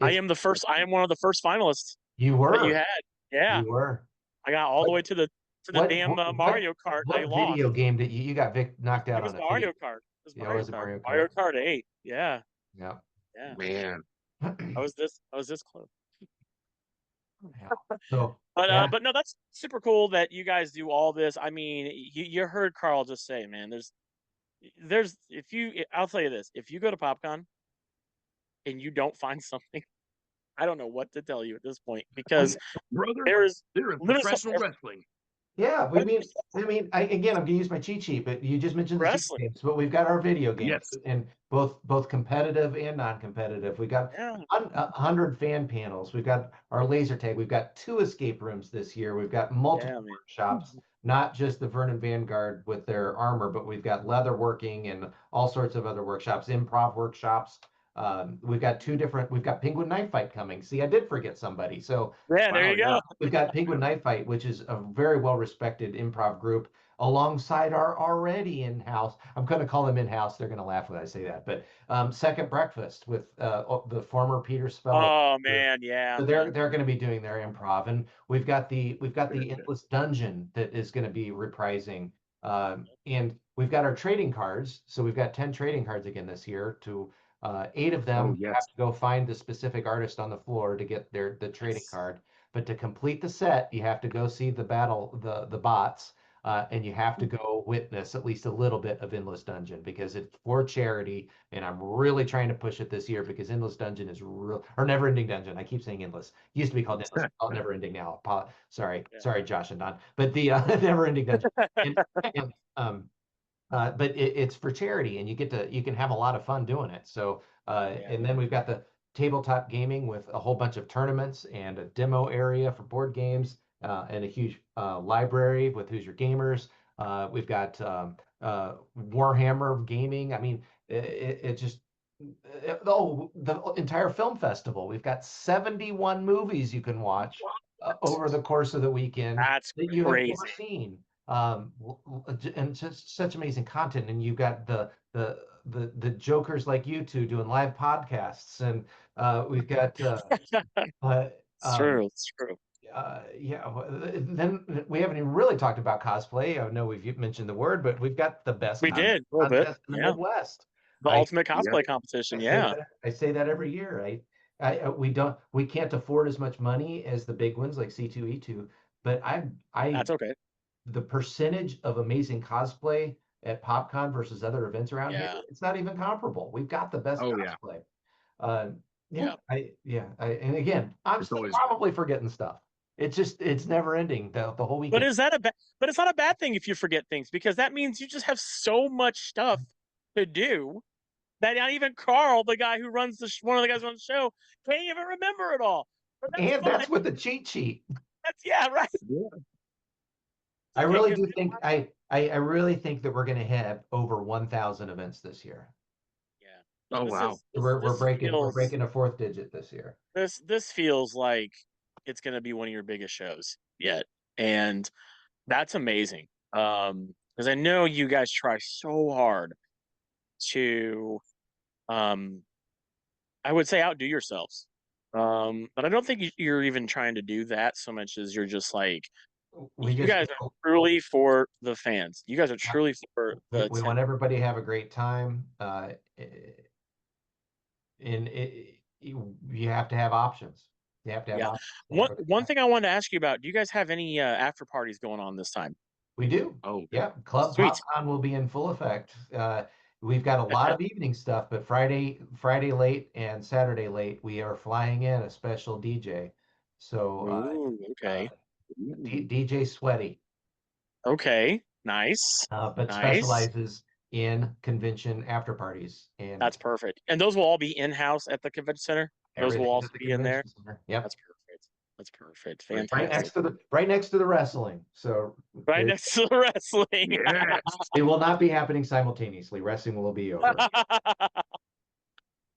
I It's am the first. I am one of the first finalists you that you were had. Yeah, you were. I got all the What way to the what damn what Mario Kart. And I what video lost. game did you got knocked It out was on a video? Mario Kart. It was Yeah, Mario was it Kart. Mario Mario Kart? Kart 8. Yeah, Yeah. yeah. Man. I was this. I was this close. Yeah. So But yeah, but no, that's super cool that you guys do all this. I mean, you heard Carl just say, man. There's if you. I'll tell you this: if you go to PopCon and you don't find something, I don't know what to tell you at this point because Brother, there is they're in literally professional wrestling. yeah, I mean, I'm gonna use my cheat sheet, but you just mentioned the cheat wrestling. games, but we've got our video games, Yes. and both competitive and non-competitive. We got Yeah, 100 fan panels. We've got our laser tag. We've got 2 escape rooms this year. We've got yeah, multiple man. workshops, not just the Vernon Vanguard with their armor, but we've got leather working and all sorts of other workshops, improv workshops. We've got Penguin Knife Fight coming. See, I did forget somebody. So Yeah, there Wow. you Yeah. go. we've got Penguin Knife Fight, which is a very well respected improv group alongside our already in house. I'm going to call them in house. They're going to laugh when I say that. But Second Breakfast with the former Peter Spello Oh group. man, yeah, So man. they're going to be doing their improv, and we've got the Endless Dungeon that is going to be reprising, and we've got our trading cards. So we've got 10 trading cards again this year. To 8 of Oh, them, you have yes. to go find the specific artist on the floor to get the trading Yes. card. But to complete the set, you have to go see the bots, and you have to go witness at least a little bit of Endless Dungeon because it's for charity, and I'm really trying to push it this year because Endless Dungeon is real, or Never Ending Dungeon. I keep saying Endless. It used to be called Endless, called Never Ending now. Sorry, Yeah. sorry, Josh and Don. But the Never Ending Dungeon, and, and but it's for charity, and you can have a lot of fun doing it. So, Yeah. and then we've got the tabletop gaming with a whole bunch of tournaments and a demo area for board games, and a huge library with Who's Your Gamers. We've got Warhammer gaming. I mean, it just oh, the entire film festival. We've got 71 movies you can watch over the course of the weekend That's that you have never crazy. seen. And just such amazing content. And you've got the jokers like you two doing live podcasts, and we've got uh, It's true. It's true. yeah. Then we haven't even really talked about cosplay. I know we've mentioned the word, but we've got the best We did a little bit. contest in the Yeah. Midwest. The I ultimate Yep. cosplay competition. Yeah. I say that every year. We can't afford as much money as the big ones like C2E2, but I That's okay. the percentage of amazing cosplay at PopCon versus other events around here, Yeah. it's not even comparable. We've got the best Oh yeah. cosplay. Uh, Yeah. and again, I'm It's still always probably forgetting stuff. It's never ending the whole But weekend. is that a bad? But it's not a bad thing if you forget things, because that means you just have so much stuff to do that not even Carl, the guy who runs one of the guys on the show, can't even remember it all. But that's And fine. that's with the cheat sheet. That's yeah, right. yeah. I Okay, really because do think I really think that we're going to have over 1,000 events this year. yeah, Oh this wow. is this We're this feels breaking a fourth digit this year. this feels like it's going to be one of your biggest shows yet, and that's amazing. Because I know you guys try so hard to, um, I would say outdo yourselves. But I don't think you're even trying to do that so much as you're just like, We you just guys are truly for the fans. You guys are yeah, truly for the we 10. want everybody to have a great time. And you have to have options. You have to have Yeah. options to One have a good one time. thing I wanted to ask you about, do you guys have any after parties going on this time? We do. Oh Yeah, Club Sweet. PopCon will be in full effect. We've got a lot of evening stuff, but Friday late and Saturday late, we are flying in a special DJ. So Ooh, okay. DJ Sweaty, Okay. Nice. but Nice. specializes in convention after parties, and That's perfect. And those will all be in-house at the convention center? Those will everything's also at the be in there? convention center. Yep. That's perfect. That's perfect. Right Fantastic. next to the wrestling. So Right next to the wrestling. yes. it will not be happening simultaneously. Wrestling will be over.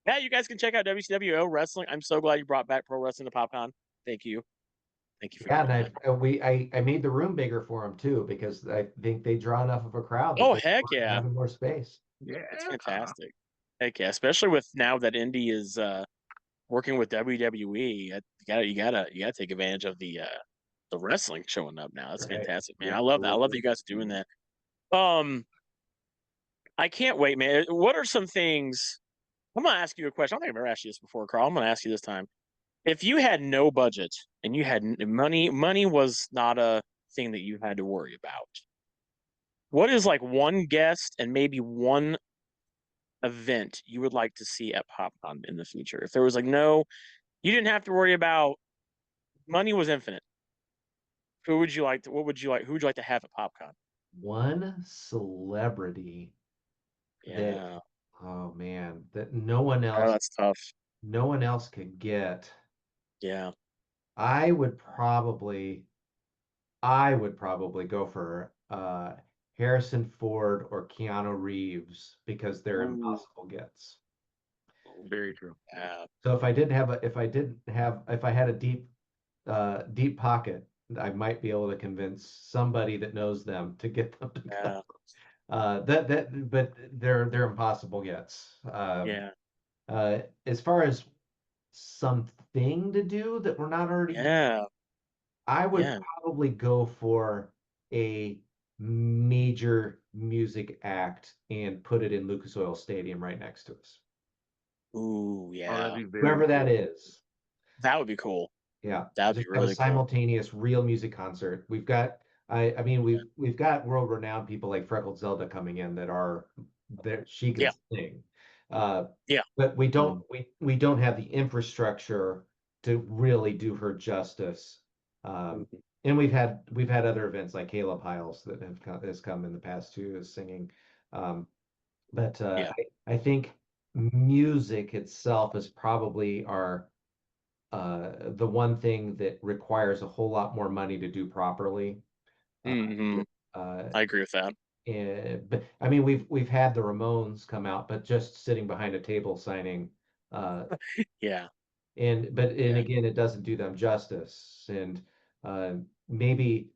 Yeah, you guys can check out WCWO Wrestling. I'm so glad you brought back pro wrestling to PopCon. Thank you. Thank you for Yeah, doing and that. I made the room bigger for them too because I think they draw enough of a crowd that Oh, they heck want yeah. having more space. Yeah. That's fantastic. Heck yeah. Especially with now that Indy is working with WWE. You gotta take advantage of the wrestling showing up now. That's Right. fantastic, man. Yeah. I love that. I love that you guys are doing that. Um, I can't wait, man. What are some things? I'm gonna ask you a question. I don't think I've ever asked you this before, Carl. I'm gonna ask you this time. If you had no budget and you had money was not a thing that you had to worry about. What is like one guest and maybe one event you would like to see at PopCon in the future? If there was like no, you didn't have to worry about money was infinite. Who would you like to? What would you like? Who would you like to have at PopCon? One celebrity that, Yeah. oh man, that Oh, that's tough. no one else could get. Yeah. I would probably I would probably go for Harrison Ford or Keanu Reeves because they're Ooh, impossible gets. Very true. yeah. So if I had a deep pocket, I might be able to convince somebody that knows them to get them to come. Yeah. But they're impossible gets. Yeah. As far as something to do that we're not already doing, Yeah. I would Yeah. probably go for a major music act and put it in Lucas Oil Stadium right next to us. Ooh, Oh, that'd yeah. be very Whoever that cool. is. That would be cool. Yeah, That would be just have a really cool. simultaneous real music concert. We've got, I mean, Yeah. we've got world renowned people like Freckled Zelda coming in that she can Yeah. sing, uh, Yeah. but Mm. we don't have the infrastructure to really do her justice. Mhm. And we've had other events like Caleb Hiles that has come in the past too, is singing. But Yeah. I think music itself is probably the one thing that requires a whole lot more money to do properly. Hmm. Uh, I agree with that. but I mean, we've had the Ramones come out, but just sitting behind a table signing, uh, Yeah. and Yeah. again, it doesn't do them justice. And maybe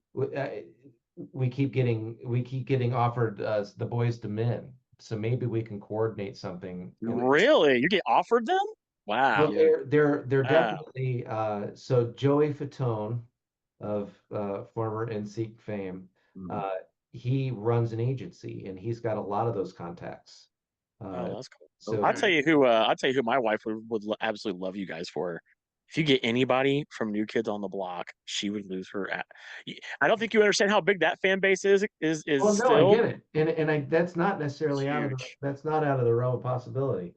we keep getting offered the Boys to Men, so maybe we can coordinate something. Really? You get offered them? Well, Wow. Yeah. they're Wow. definitely so Joey Fatone of former NSYNC fame, Mhm. uh, he runs an agency and he's got a lot of those contacts. Uh, Oh, that's cool. I'll Okay. tell you who. I'll tell you who my wife absolutely love you guys for. If you get anybody from New Kids on the Block, she would lose her. I don't think you understand how big that fan base is well, no, I still. get it, and that's not It's necessarily huge. that's not out of the realm of possibility.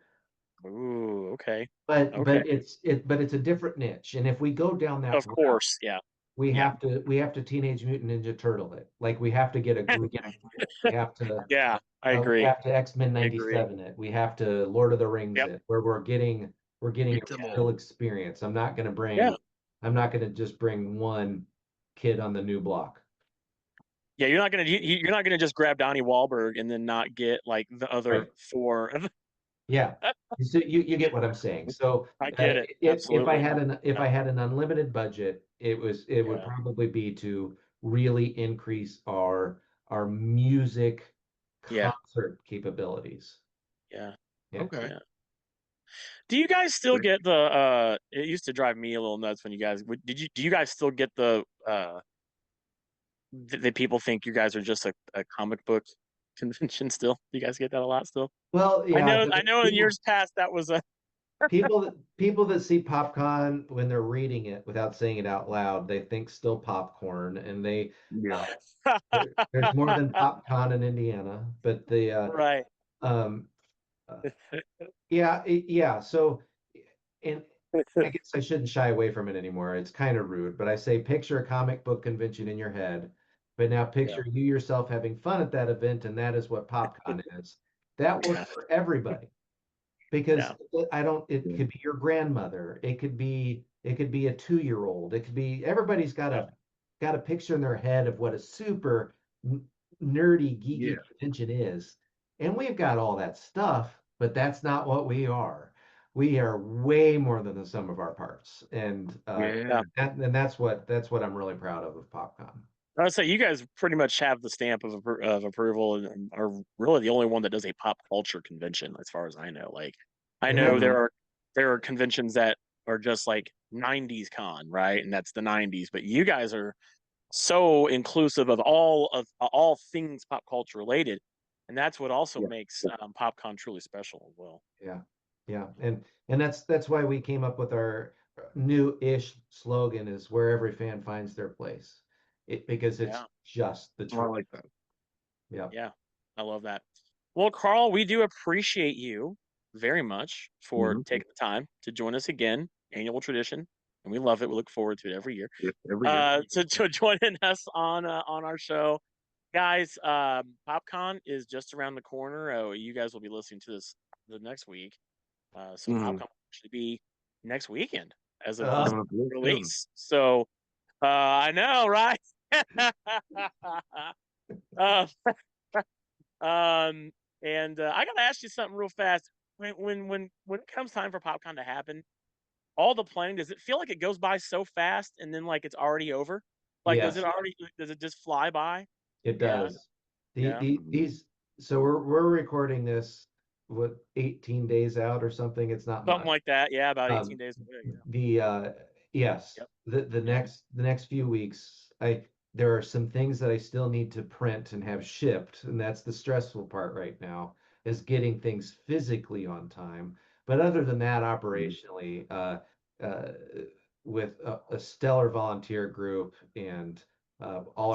Ooh, okay. Okay. But it's a different niche, and if we go down that Of route, course. Yeah. Yeah. we have to Teenage Mutant Ninja Turtle it. Like we have to get a grid. Yeah. I We agree. have to X-Men I agree. 97 it. We have to Lord of the Rings Yep. it, where we're getting a Get them real all. experience. Yeah. I'm not gonna just bring one kid on the new block. Yeah. You're not gonna just grab Donnie Wahlberg and then not get like the other Right. four. Yeah. So you get what I'm saying. So I get it. if I Absolutely. had Yeah. an unlimited budget, it would Yeah. probably be to really increase our music Yeah. concert capabilities. Yeah. Yeah. Okay. Yeah. Do you guys still get the it used to drive me a little nuts when you guys do you guys still get the that people think you guys are just a comic book convention still? Do you guys get that a lot still? Well, I yeah, know I know in years past that was a people that see popcorn when they're reading it without saying it out loud, they think still popcorn, and Yeah. there's more than popcorn in Indiana, but right. um uh, yeah. So, and I guess I shouldn't shy away from it anymore. It's kind of rude, but I say picture a comic book convention in your head, but now Yeah. picture you yourself having fun at that event, and that is what PopCon is. That Yeah. works for everybody because Yeah. I don't, it Yeah. could be your grandmother, it could be a 2 year old, it could be everybody's Yeah. got a picture in their head of what a super nerdy, Yeah. geeky convention is. And we've got all that stuff, but that's not what we are. We are way more than the sum of our parts. Yeah. And that's what I'm really proud of PopCon. I would say you guys pretty much have the stamp of approval and are really the only one that does a pop culture convention, as far as I know. Like, I And that know Mhm. there are conventions that are just like '90s con, right? And that's the '90s. But you guys are so inclusive of all things pop culture related, and that's what also Yeah. makes PopCon truly special as well. Yeah. Yeah. And that's why we came up with our new-ish slogan is where every fan finds their place. Because it's Yeah, just the Oh, I truth. like that. Yeah. yeah, I love that. Well, Carl, we do appreciate you very much for Mhm. taking the time to join us again. Annual tradition, and we love it. We look forward to it every year. Yeah. Every year. To joining us on our show, guys. PopCon is just around the corner. You guys will be listening to this the next week. So PopCon Mhm. will actually be next weekend as of this Uh, Coming up real soon. release. So I know, right? uh, um, and I gotta ask you something real fast. When it comes time for PopCon to happen, all the planning, does it feel like it goes by so fast and then like it's already over? Like yes. does it just fly by? It Yeah, does. yeah. Mhm. These, so we're recording this, what, 18 days out or something? It's not Something much. like that. Yeah, about 18 Um, days away. Yeah. the yes, Yep. Yep. the next few weeks, there are some things that I still need to print and have shipped, and that's the stressful part right now, is getting things physically on time. But other than that, Mhm. operationally, uh, with a stellar volunteer group and all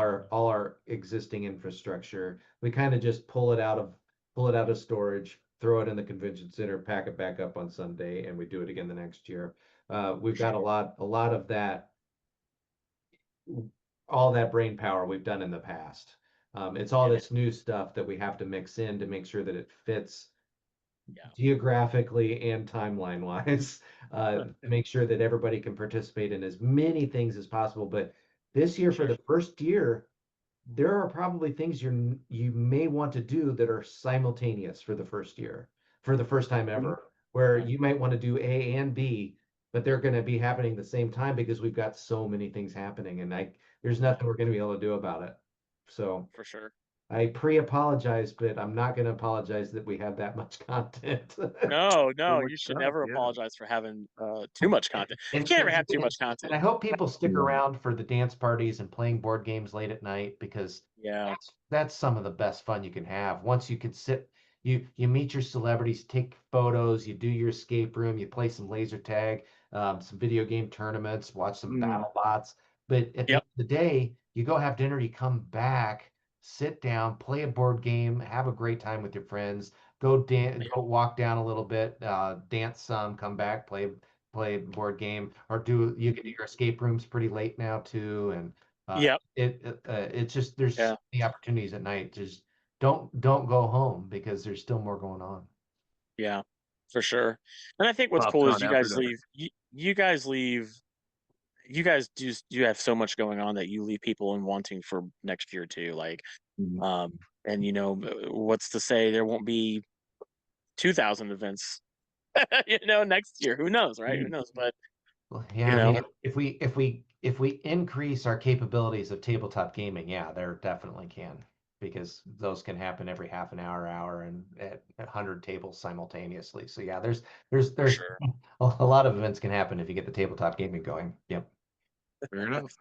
our existing infrastructure, we kind of just pull it out of storage, throw it in the convention center, pack it back up on Sunday, and we do it again the next year. For We've got sure. a lot of that, all that brain power we've done in the past. It's all Yeah. this new stuff that we have to mix in to make sure that it fits Yeah. geographically and timeline wise, to make sure that everybody can participate in as many things as possible. But this year, for Sure. the first year, there are probably things you may want to do that are simultaneous for the first year, for the first time ever, where Yeah. you might want to do A and B, but they're going to be happening at the same time because we've got so many things happening, and there's nothing we're going to be able to do about it. So For sure. I pre-apologize, but I'm not going to apologize that we have that much content. No, So no, much you should stuff, never yeah. apologize for having too much content. You And, can't ever and, have too and, much and I content. hope people stick Yeah. around for the dance parties and playing board games late at night, because Yeah. that's some of the best fun you can have. Once you can sit, you meet your celebrities, take photos, you do your escape room, you play some laser tag, some video game tournaments, watch some battle bots. But at the end Yep. of the day, you go have dinner, you come back, sit down, play a board game, have a great time with your friends, go walk down a little bit, dance some, come back, play a board game, or you can do your escape rooms pretty late now too, and Yep. it's just, there's so Yeah. many opportunities at night. Just don't go home, because there's still more going on. Yeah. For sure. And I think what's cool is PopCon after dark. you guys leave. You guys do have so much going on that you leave people in wanting for next year too. Like, Mhm. and what's to say there won't be 2,000 events, next year? Who knows, right? Who Mhm. knows? But Well, you yeah, I know, mean, if we increase our capabilities of tabletop gaming, yeah, there definitely can, because those can happen every half an hour, and at 100 tables simultaneously. So yeah, for there's sure. a lot of events can happen if you get the tabletop gaming going. Yep. Fair enough.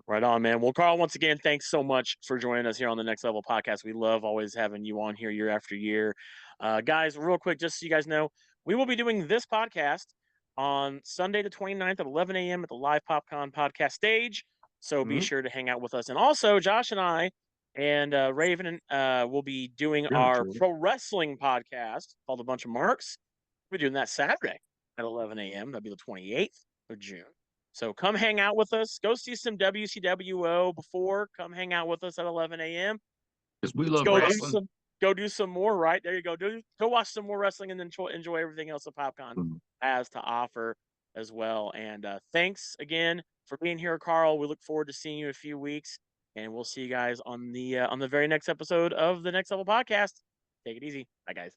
Right on, man. Well, Carl, once again, thanks so much for joining us here on the Next Level podcast. We love always having you on here year after year. Guys, real quick, just so you guys know, we will be doing this podcast on Sunday, the 29th at 11 a.m. at the live PopCon podcast stage. So be Mhm. sure to hang out with us. And also, Josh and I and Raven will be doing Yeah, our totally. pro wrestling podcast called A Bunch of Marks. We're doing that Saturday at 11 a.m. That'll be the 28th of June. So come hang out with us. Go see some WCWO before. Come hang out with us at 11 a.m. Because we Let's love go do wrestling. some more. Right there, you go. Go watch some more wrestling and then enjoy everything else that PopCon Mhm. has to offer as well. And thanks again for being here, Carl. We look forward to seeing you in a few weeks, and we'll see you guys on the very next episode of the Next Level Podcast. Take it easy. Bye, guys.